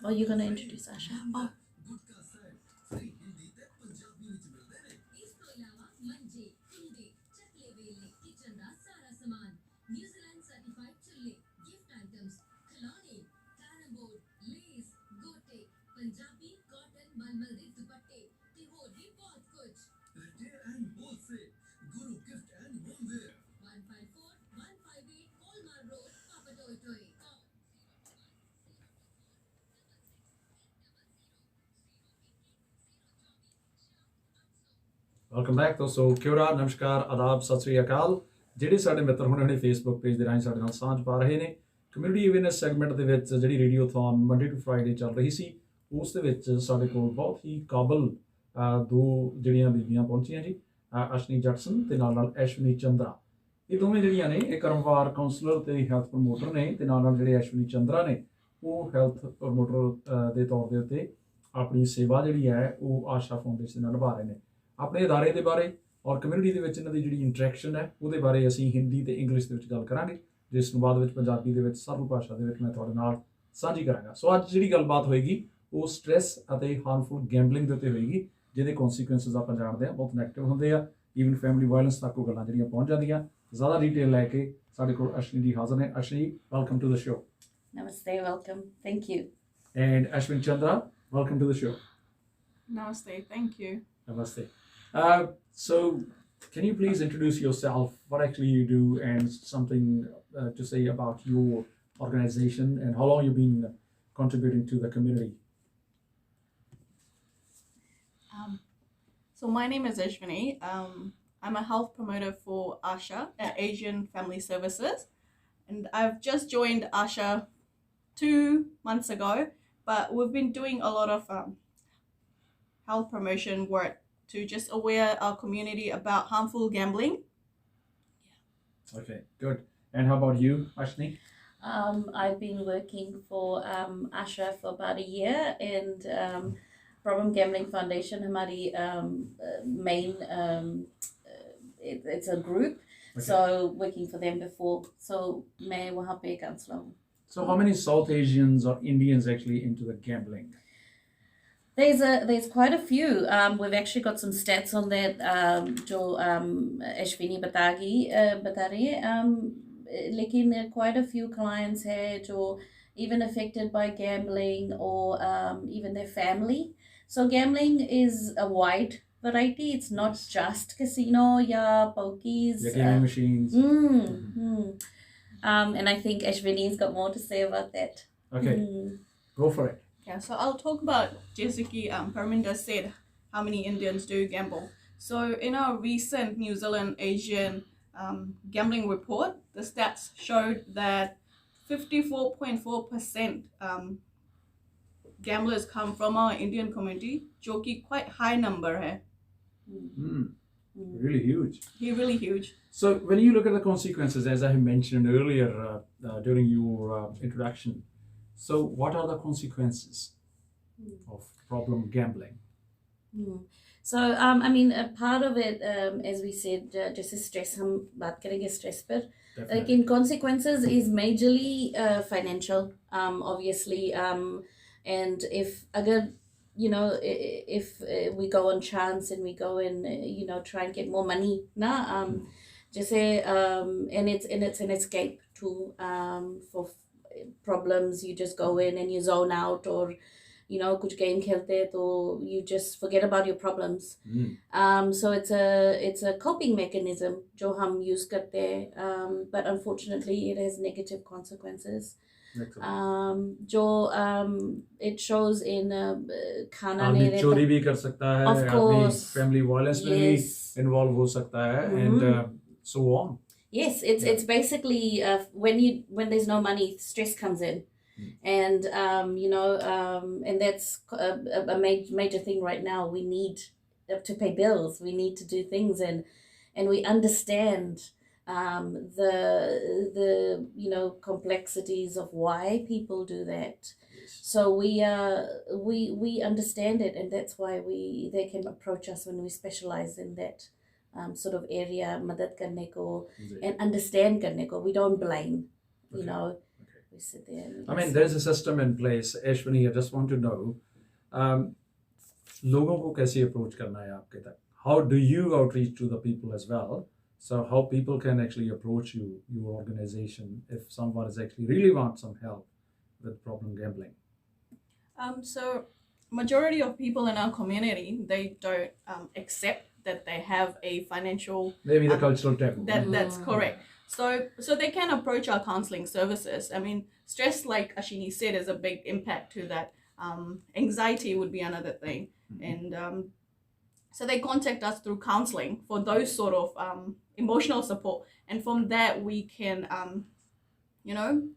Or you're going to introduce Asha? Oh. Welcome back ਦੋਸਤੋ ਕਿਉਰਾ ਨਮਸਕਾਰ ਆਦਾਬ ਸਤਿ ਸ੍ਰੀ ਅਕਾਲ ਜਿਹੜੇ ਸਾਡੇ ਮਿੱਤਰ ਹੁਣੇ ਫੇਸਬੁੱਕ ਪੇਜ ਦੇ ਰਾਹੀਂ ਸਾਡੇ ਨਾਲ ਸਾਂਝ ਪਾ ਰਹੇ ਨੇ ਕਮਿਊਨਿਟੀ ਅਵੇਅਰਨੈਸ ਸੈਗਮੈਂਟ ਦੇ ਵਿੱਚ ਜਿਹੜੀ ਰੇਡੀਓਥੌਨ ਮੰਡੇ ਟੂ ਫਰਾਈਡੇ ਚੱਲ ਰਹੀ ਸੀ ਉਸ ਦੇ ਵਿੱਚ ਸਾਡੇ ਕੋਲ ਬਹੁਤ ਹੀ ਕਾਬਲ ਦੋ ਜਿਹੜੀਆਂ ਬੀਬੀਆਂ ਪਹੁੰਚੀਆਂ ਜੀ ਅਸ਼ਨੀ ਜਟਸਨ ਤੇ ਨਾਲ ਐਸ਼ਵਨੀ ਚੰਦਰਾ ਇਹ ਦੋਵੇਂ ਜਿਹੜੀਆਂ ਨੇ ਇਹ ਕਰਮਵਾਰ ਕਾਉਂਸਲਰ ਤੇ ਹੈਲਥ ਪ੍ਰਮੋਟਰ ਨੇ ਤੇ ਨਾਲ ਜਿਹੜੇ ਐਸ਼ਵਨੀ ਚੰਦਰਾ ਨੇ ਉਹ ਹੈਲਥ ਪ੍ਰਮੋਟਰ ਦੇ ਤੌਰ ਦੇ ਉੱਤੇ ਆਪਣੀ ਸੇਵਾ ਜਿਹੜੀ ਹੈ ਉਹ ਆਸ਼ਾ ਫਾਊਂਡੇਸ਼ਨ ਨਾਲ ਨਿਭਾ ਰਹੇ ਨੇ ਆਪਣੇ ਅਦਾਰੇ ਦੇ ਬਾਰੇ ਔਰ ਕਮਿਊਨਿਟੀ ਦੇ ਵਿੱਚ ਇਹਨਾਂ ਦੀ ਜਿਹੜੀ ਇੰਟਰੈਕਸ਼ਨ ਹੈ ਉਹਦੇ ਬਾਰੇ ਅਸੀਂ ਹਿੰਦੀ ਤੇ ਇੰਗਲਿਸ਼ ਦੇ ਵਿੱਚ ਗੱਲ ਕਰਾਂਗੇ ਜਿਸ ਨੂੰ ਬਾਅਦ ਵਿੱਚ ਪੰਜਾਬੀ ਦੇ ਵਿੱਚ ਸਰਲ ਭਾਸ਼ਾ ਦੇ ਵਿੱਚ ਮੈਂ ਤੁਹਾਡੇ ਨਾਲ ਸਾਂਝੀ ਕਰਾਂਗਾ ਸੋ ਅੱਜ ਜਿਹੜੀ ਗੱਲਬਾਤ ਹੋਏਗੀ ਉਹ ਸਟ੍ਰੈਸ ਅਤੇ ਹਾਰਮਫੁਲ ਗੈਂਬਲਿੰਗ ਦੇ ਉੱਤੇ ਹੋਏਗੀ ਜਿਹਦੇ ਕੌਨਸੀਕੁਐਂਸਿਸ ਆਪਾਂ ਜਾਣਦੇ ਹਾਂ ਬਹੁਤ ਨੈਗੇਟਿਵ ਹੁੰਦੇ ਆ ਈਵਨ ਫੈਮਿਲੀ ਵਾਇਲੈਂਸ ਤੱਕ ਉਹ ਗੱਲਾਂ ਜਿਹੜੀਆਂ ਪਹੁੰਚ ਜਾਂਦੀਆਂ ਜ਼ਿਆਦਾ ਡੀਟੇਲ ਲੈ ਕੇ ਸਾਡੇ ਕੋਲ ਅਸ਼ਨੀ ਜੀ ਹਾਜ਼ਰ ਨੇ Ashni welcome to the show Namaste, welcome. Thank you. And Ashwin Chandra, welcome to the show. Namaste, thank you. Namaste. So, can you please introduce yourself, what actually you do, and something to say about your organization and how long you've been contributing to the community? So my name is Ashwini. I'm a health promoter for Asha at Asian Family Services. And I've just joined Asha 2 months ago, but we've been doing a lot of health promotion work to just aware our community about harmful gambling. Okay, good. And how about you, Ashni? I've been working for Asha for about a year, and Problem Gambling Foundation, Hamari main, it's a group. Okay. So working for them before, so मैं वहाँ पे counselor हूँ. So how many South Asians or Indians actually into the gambling? There's quite a few. We've actually got some stats on that. जो Ashwini बता रही है. लेकिन quite a few clients है जो even affected by gambling or even their family. So gambling is a wide variety. It's not just casino, pokies, Gaming machines. And I think Ashwini's got more to say about that. Okay, go for it. Yeah, so I'll talk about Jessica. Parminda said how many Indians do gamble. So in our recent New Zealand Asian gambling report, the stats showed that 54.4% gamblers come from our Indian community, जो कि quite high number है. Really huge. Really huge. So when you look at the consequences, as I mentioned earlier during your introduction, so what are the consequences of problem gambling? So I mean a part of it, as we said, just stress. हम बात करेंगे stress पर. Like in consequences is majorly financial, obviously, and if agar if we go on chance and we go and try and get more money just say and it's an escape tool for problems. You just go in and you zone out, or kuch game khelte to you just forget about your problems. So it's a coping mechanism jo hum use karte but unfortunately it has negative consequences. जो it shows in खाना नहीं रहता, चोरी भी कर सकता है, of course, family violence में भी इन्वॉल्व हो सकता है, and so on. Yes, it's basically when there's no money, stress comes in. And and that's a major thing right now. We need to pay bills, we need to do things, and we understand the complexities of why people do that. Yes. So we understand it, and that's why they can approach us when we specialize in that sort of area, madad karne ko and understand karne ko. We don't blame, Okay. sit there and I mean, there's a system in place. Ashwini, I just want to know, लोगों को कैसे approach करना है आपके तक? How do you outreach to the people as well? So how people can actually approach you, your organization, if someone is actually really wants some help with problem gambling? So majority of people in our community, they don't accept that they have a financial Maybe the cultural taboo. that's correct. So they can approach our counseling services. I mean, stress, like Ashini said, is a big impact to that. Anxiety would be another thing. And so they contact us through counseling for those sort of emotional support. And from that, we can,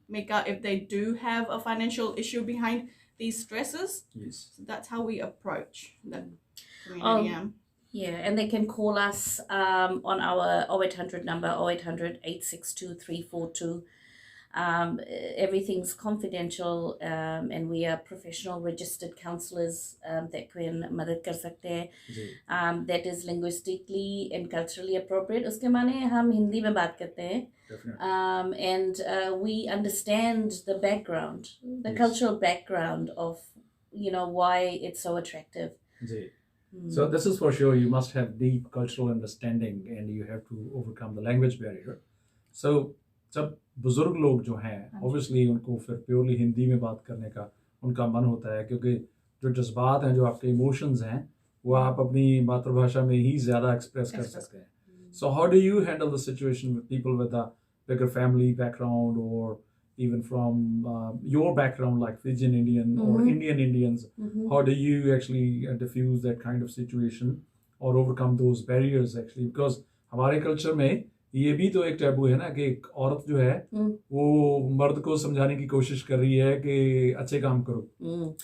make out if they do have a financial issue behind these stresses. Yes. So that's how we approach the community. Yeah, and they can call us on our 0800 number, 0800 862 342. Everything's confidential, and we are professional registered counselors that can मदद कर सकते हैं. That is linguistically and culturally appropriate. उसके माने हम हिंदी में बात करते हैं. And we understand the background, the cultural background of why it's so attractive. So this is for sure. You must have deep cultural understanding, and you have to overcome the language barrier. So जब बुजुर्ग लोग जो हैं, obviously उनको फिर purely Hindi में बात करने का उनका मन होता है, क्योंकि जो जज्बात हैं, जो आपके इमोशंस हैं, वो आप अपनी मातृभाषा में ही ज़्यादा एक्सप्रेस कर सकते हैं. So how do you handle the situation with people with a bigger family background, or even from your background, like Fijian Indian or Indian Indians? How do you actually diffuse that kind of situation or overcome those barriers actually? Because हमारे culture में ये भी तो एक taboo है ना कि एक औरत जो है वो मर्द को समझाने की कोशिश कर रही है कि अच्छे काम करो.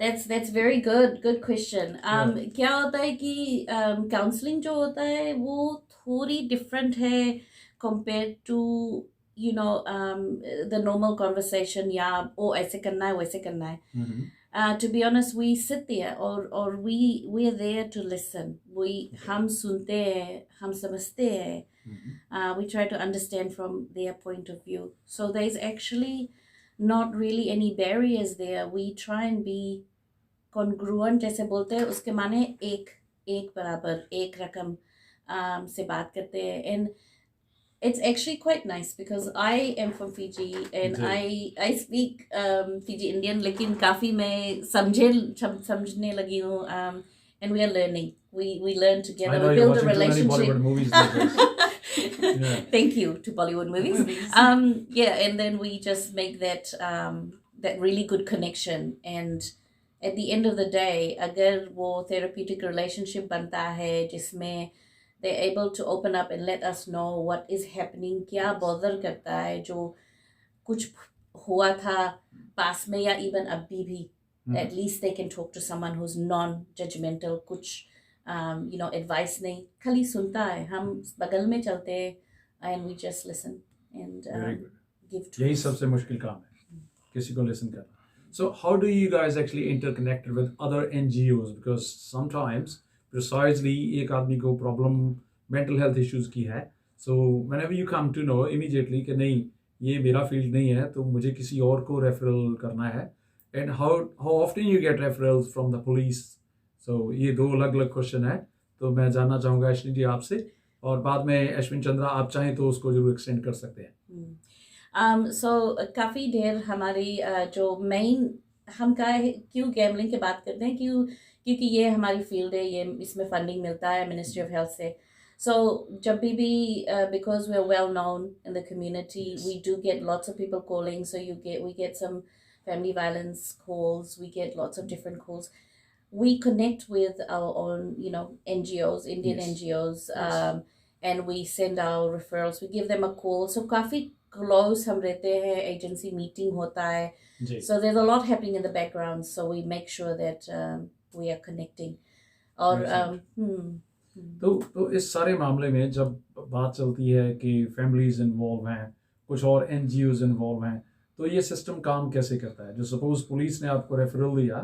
That's very good question. क्या होता है कि counseling जो होता है वो थोड़ी different है compared to the normal conversation, या ओ ऐसे करना है वैसे करना है. To be honest, we sit there or we're there to listen. हम सुनते हैं, हम समझते हैं. We try to understand from their point of view. So there's actually not really any barriers there. We try and be congruent, जैसे बोलते हैं, उसके माने एक बराबर, एक रकम से बात करते हैं. And it's actually quite nice because I am from Fiji and I speak Fiji Indian, लेकिन काफी मैं समझने लगी हूँ. And we are learning. We learn together. We build a relationship. Thank you to Bollywood movies. And then we just make that really good connection. And at the end of the day, अगर वो therapeutic relationship बनता है जिसमें they're able to open up and let us know what is happening, क्या bother करता है, जो कुछ हुआ था पास में या even अभी भी. At least they can talk to someone who's non-judgmental. कुछ advice नहीं, खाली सुनता है. हम बगल में चलते हैं and we just listen and give tools. यही सबसे मुश्किल काम है, किसी को listen करना. So how do you guys actually interconnect with other NGOs? Because sometimes precisely एक आदमी को problem mental health issues की है. So whenever you come to know immediately कि नहीं ये मेरा field नहीं है, तो मुझे किसी और को referral करना है. And how often you get referrals from the police? So ये दो अलग-अलग क्वेश्चन है, तो मैं जानना चाहूँगा अश्विनी जी आपसे, और बाद में अश्विन चंद्रा आप चाहें तो उसको जरूर एक्सटेंड कर सकते हैं. So काफ़ी देर हमारी जो मेन हम क्यों गैम्बलिंग की बात करते हैं, क्योंकि ये हमारी फील्ड है, ये इसमें फंडिंग मिलता है मिनिस्ट्री ऑफ हेल्थ से. So जब भी because we're well known in the community, we do get lots of people calling. So we get some family violence calls, we get lots of different calls. We connect with our own, NGOs, Indian NGOs, and we send our referrals. We give them a call. So काफी close हम रहते हैं, agency meeting होता है. So there's a lot happening in the background. So we make sure that we are connecting. और तो इस सारे मामले में जब बात चलती है कि families involved हैं, कुछ और NGOs involved हैं, तो ये सिस्टम काम कैसे करता है? जो सपोज पुलिस ने आपको रेफरल दिया,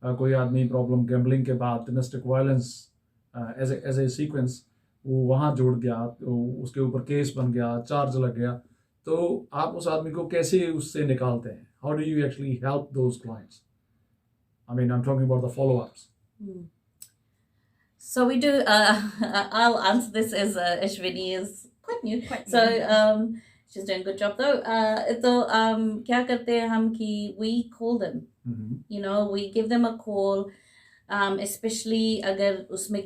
कोई आदमी प्रॉब्लम गैम्बलिंग के बाद domestic violence as a sequence वो वहाँ जुड़ गया, तो उसके ऊपर केस बन गया, चार्ज लग गया, तो आप उस आदमी को कैसे उससे निकालते हैं? How do you actually help those clients? I mean, I'm talking about the follow-ups. So we do. I'll answer this as Ashwini is quite new. So she's doing a good job though. तो क्या करते हैं हम कि we call them. You know, we give them a call. Especially अगर उसमें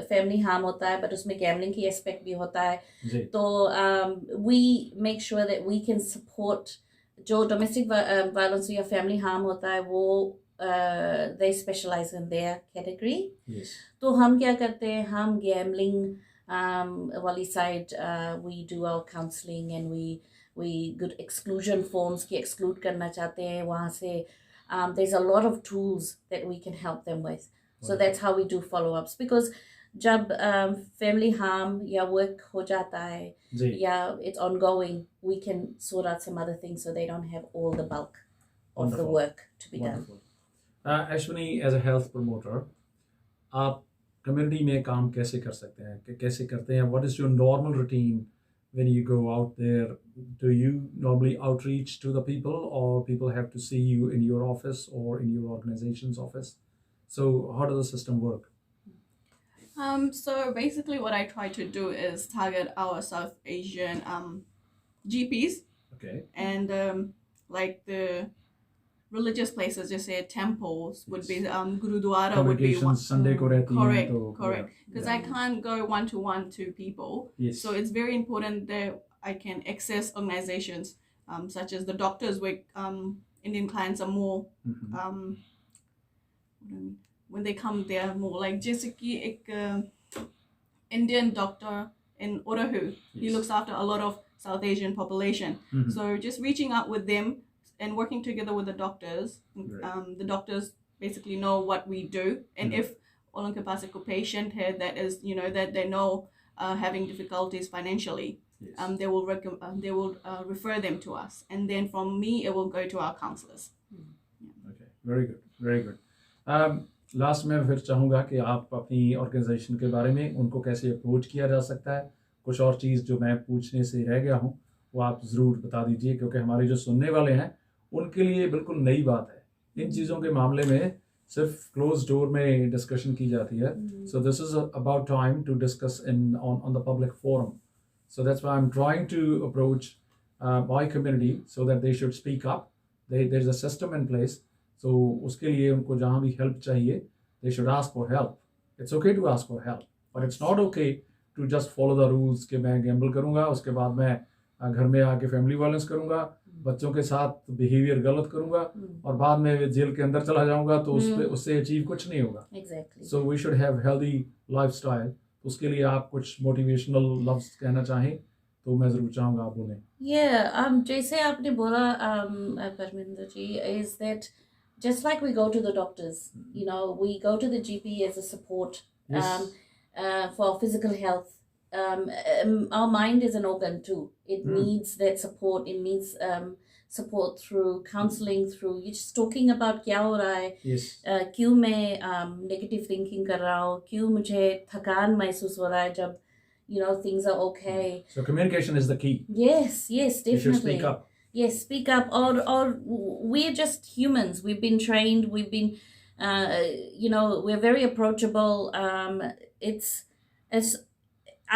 family harm होता है, but उसमें gambling की aspect भी होता है, तो we make sure that we can support जो domestic violence या family harm होता है वो they specialize in their category. Yes. तो हम क्या करते हैं, हम gambling वाली side we do our counseling and we good exclusion forms की exclude करना चाहते हैं वहाँ से. There's a lot of tools that we can help them with. So that's how we do follow-ups. Because जब family harm या work हो जाता है या it's ongoing, we can sort out some other things so they don't have all the bulk of the work to be done. Ashwini, as a health promoter, आप community में काम कैसे कर सकते हैं? कैसे करते हैं? What is your normal routine when you go out there? Do you normally outreach to the people, or people have to see you in your office or in your organization's office? So how does the system work? So basically what I try to do is target our South Asian GPs. Okay. And like the religious places, just say temples would be Gurudwara would be one. Sunday ko rehti Correct, hain, correct. Because I can't go one-to-one to people. Yes. So it's very important that I can access organizations such as the doctors where Indian clients are more when they come they are more like जैसे कि एक Indian doctor in Orahu. He looks after a lot of South Asian population. So just reaching out with them and working together with the doctors. The doctors basically know what we do, and if उनके पास एक patient है that is, you know, that they know having difficulties financially, they will refer them to us, and then from me it will go to our counselors. Okay, very good, very good. Last में फिर चाहूँगा कि आप अपनी organisation के बारे में उनको कैसे अप्रोच किया जा सकता है, कुछ और चीज़ जो मैं पूछने से रह गया हूँ वो आप ज़रूर बता दीजिए, क्योंकि हमारे जो सुनने वाले हैं उनके लिए बिल्कुल नई बात है. इन चीज़ों के मामले में सिर्फ क्लोज डोर में डिस्कशन की जाती है. So this is about time to discuss in on the public forum. So that's why I am trying to approach my community so that they should speak up. There is a system in place. So उसके लिए उनको जहाँ भी help चाहिए they should ask for help. It's okay to ask for help, but it's not okay to just follow the rules कि मैं Gamble करूँगा, उसके बाद मैं घर में आके फैमिली वायलेंस करूँगा, बच्चों के साथ बिहेवियर गलत करूँगा और बाद में जेल के अंदर चला जाऊँगा, तो उससे अचीव कुछ नहीं होगा. Exactly. So we should have healthy lifestyle. उसके लिए आप कुछ मोटिवेशनल लफ्ज़ कहना चाहें तो मैं ज़रूर चाहूँगा आप बोलें. Yeah, जैसे आपने बोला परमिंदर जी, is that just like we go to the doctors, you know, we go to the GP as a support for physical health. Our mind is an organ too. It needs that support. It needs support through counseling, through you just talking about क्या हो रहा है, क्यों मैं negative thinking कर रहा हूँ, क्यों मुझे थकान महसूस हो रहा है जब, you know, things are okay. So communication is the key. Yes, definitely. You should speak up. Yes, speak up, or we're just humans. We've been trained. We've been, you know, we're very approachable.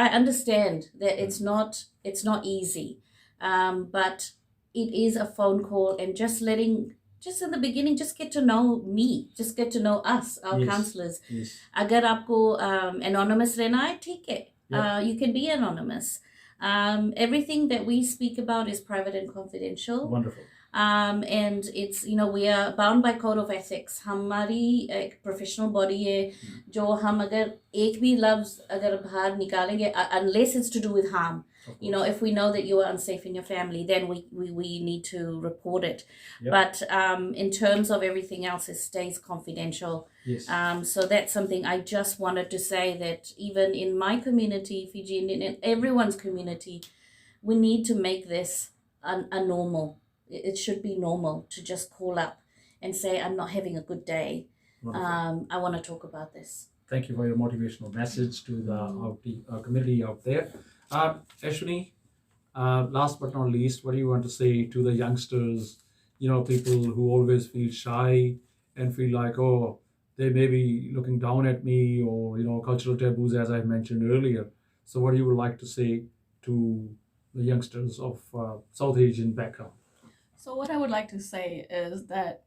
I understand that it's not easy, but it is a phone call and just in the beginning, just get to know me, just get to know us, our counselors. अगर आपको anonymous रहना है, ठीक है. You can be anonymous. Everything that we speak about is private and confidential. Wonderful. And it's, you know, we are bound by code of ethics. हमारी एक professional body है जो हम अगर एक भी लफ्ज़ अगर बाहर निकालेंगे, unless it's to do with harm, you know, if we know that you are unsafe in your family, then we need to report it. But in terms of everything else, it stays confidential. Yes. So that's something I just wanted to say, that even in my community, Fiji Indian, in everyone's community, we need to make this a normal. It should be normal to just call up and say, I'm not having a good day. I want to talk about this. Thank you for your motivational message to the community out there. Ashwini, Last but not least, what do you want to say to the youngsters, people who always feel shy and feel like, oh, they may be looking down at me, or, cultural taboos, as I mentioned earlier. So what do you would like to say to the youngsters of South Asian background? So what I would like to say is that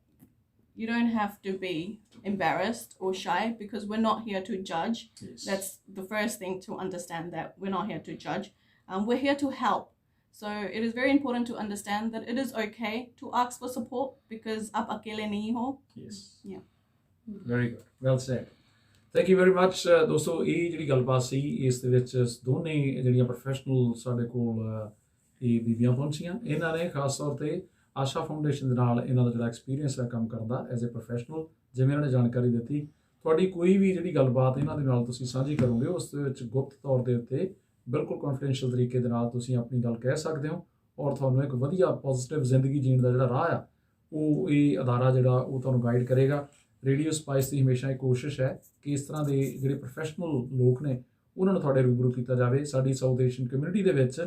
you don't have to be embarrassed or shy, because we're not here to judge. Yes. That's the first thing to understand, that we're not here to judge. We're here to help. So it is very important to understand that it is okay to ask for support, because aap akele nahi ho. Yes. Yeah. Very good. Well said. Thank you very much. ਦੋਸਤੋ ਇਹ ਜਿਹੜੀ ਗੱਲਬਾਤ ਸੀ, ਇਸ ਦੇ ਵਿੱਚ ਦੋਨੇ ਜਿਹੜੀਆਂ professional ਸਾਡੇ ਕੋਲ ਇਹ ਬੀਬੀਆਂ ਪਹੁੰਚੀਆਂ। ਇਹਨਾਂ ਨੇ ਖਾਸ ਤੌਰ ਤੇ ਆਸ਼ਾ ਫਾਊਂਡੇਸ਼ਨ ਦੇ ਨਾਲ ਇਹਨਾਂ ਦਾ ਜਿਹੜਾ ਐਕਸਪੀਰੀਅੰਸ ਹੈ ਕੰਮ ਕਰਨ ਦਾ ਐਜ਼ ਅ ਪ੍ਰੋਫੈਸ਼ਨਲ, ਜਿਵੇਂ ਇਹਨਾਂ ਨੇ ਜਾਣਕਾਰੀ ਦਿੱਤੀ। ਤੁਹਾਡੀ ਕੋਈ ਵੀ ਜਿਹੜੀ ਗੱਲਬਾਤ ਇਹਨਾਂ ਦੇ ਨਾਲ ਤੁਸੀਂ ਸਾਂਝੀ ਕਰੋਗੇ, ਉਸ ਦੇ ਵਿੱਚ ਗੁਪਤ ਤੌਰ ਦੇ ਉੱਤੇ ਬਿਲਕੁਲ ਕੌਨਫੀਡੈਂਸ਼ੀਅਲ ਤਰੀਕੇ ਦੇ ਨਾਲ ਤੁਸੀਂ ਆਪਣੀ ਗੱਲ ਕਹਿ ਸਕਦੇ ਹੋ, ਔਰ ਤੁਹਾਨੂੰ ਇੱਕ ਵਧੀਆ ਪੋਜ਼ੀਟਿਵ ਜ਼ਿੰਦਗੀ ਜੀਣ ਦਾ ਜਿਹੜਾ ਰਾਹ ਆ, ਉਹ ਇਹ ਅਦਾਰਾ ਜਿਹੜਾ ਉਹ ਤੁਹਾਨੂੰ ਗਾਈਡ ਕਰੇਗਾ। ਰੇਡੀਓ ਸਪਾਈਸ ਦੀ ਹਮੇਸ਼ਾ ਇਹ ਕੋਸ਼ਿਸ਼ ਹੈ ਕਿ ਇਸ ਤਰ੍ਹਾਂ ਦੇ ਜਿਹੜੇ ਪ੍ਰੋਫੈਸ਼ਨਲ ਲੋਕ ਨੇ ਉਹਨਾਂ ਨੂੰ ਤੁਹਾਡੇ ਰੂਬਰੂ ਕੀਤਾ ਜਾਵੇ। ਸਾਡੀ ਸਾਊਥ ਏਸ਼ੀਅਨ ਕਮਿਊਨਿਟੀ ਦੇ ਵਿੱਚ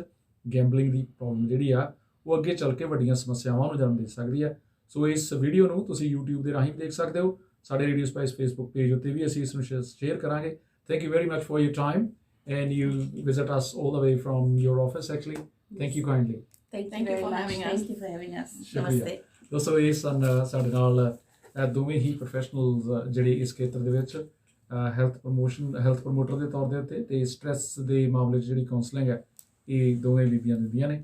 ਗੈਂਬਲਿੰਗ ਦੀ ਪ੍ਰੋਬਲਮ ਜਿਹੜੀ ਆ ਉਹ ਅੱਗੇ ਚੱਲ ਕੇ ਵੱਡੀਆਂ ਸਮੱਸਿਆਵਾਂ ਨੂੰ ਜਨਮ ਦੇ ਸਕਦੀ ਹੈ। ਸੋ ਇਸ ਵੀਡੀਓ ਨੂੰ ਤੁਸੀਂ YouTube ਦੇ ਰਾਹੀਂ ਦੇਖ ਸਕਦੇ ਹੋ। ਸਾਡੇ ਰੇਡੀਓ ਸਪਾਈਸ ਫੇਸਬੁੱਕ ਪੇਜ ਉੱਤੇ ਵੀ ਅਸੀਂ ਇਸ ਨੂੰ ਸ਼ੇਅਰ ਕਰਾਂਗੇ। Thank you very much for your time and you visit us all the way from your office actually. Thank you kindly. Thank you for having us. Thank you for having us. Namaste. ਦੋਸਤੋ ਇਹ ਸਨ ਸਾਡੇ ਨਾਲ ਦੋਵੇਂ ਹੀ professionals ਜਿਹੜੇ ਇਸ ਖੇਤਰ ਦੇ ਵਿੱਚ ਹੈਲਥ ਪ੍ਰਮੋਟਰ ਦੇ ਤੌਰ ਦੇ ਉੱਤੇ ਤੇ ਸਟ੍ਰੈਸ ਦੇ ਮਾਮਲੇ 'ਚ ਜਿਹੜੀ ਕਾਉਂਸਲਿੰਗ ਹੈ ਇਹ ਦੋਵੇਂ ਬੀਬੀਆਂ ਦਿੰਦੀਆਂ ਨੇ।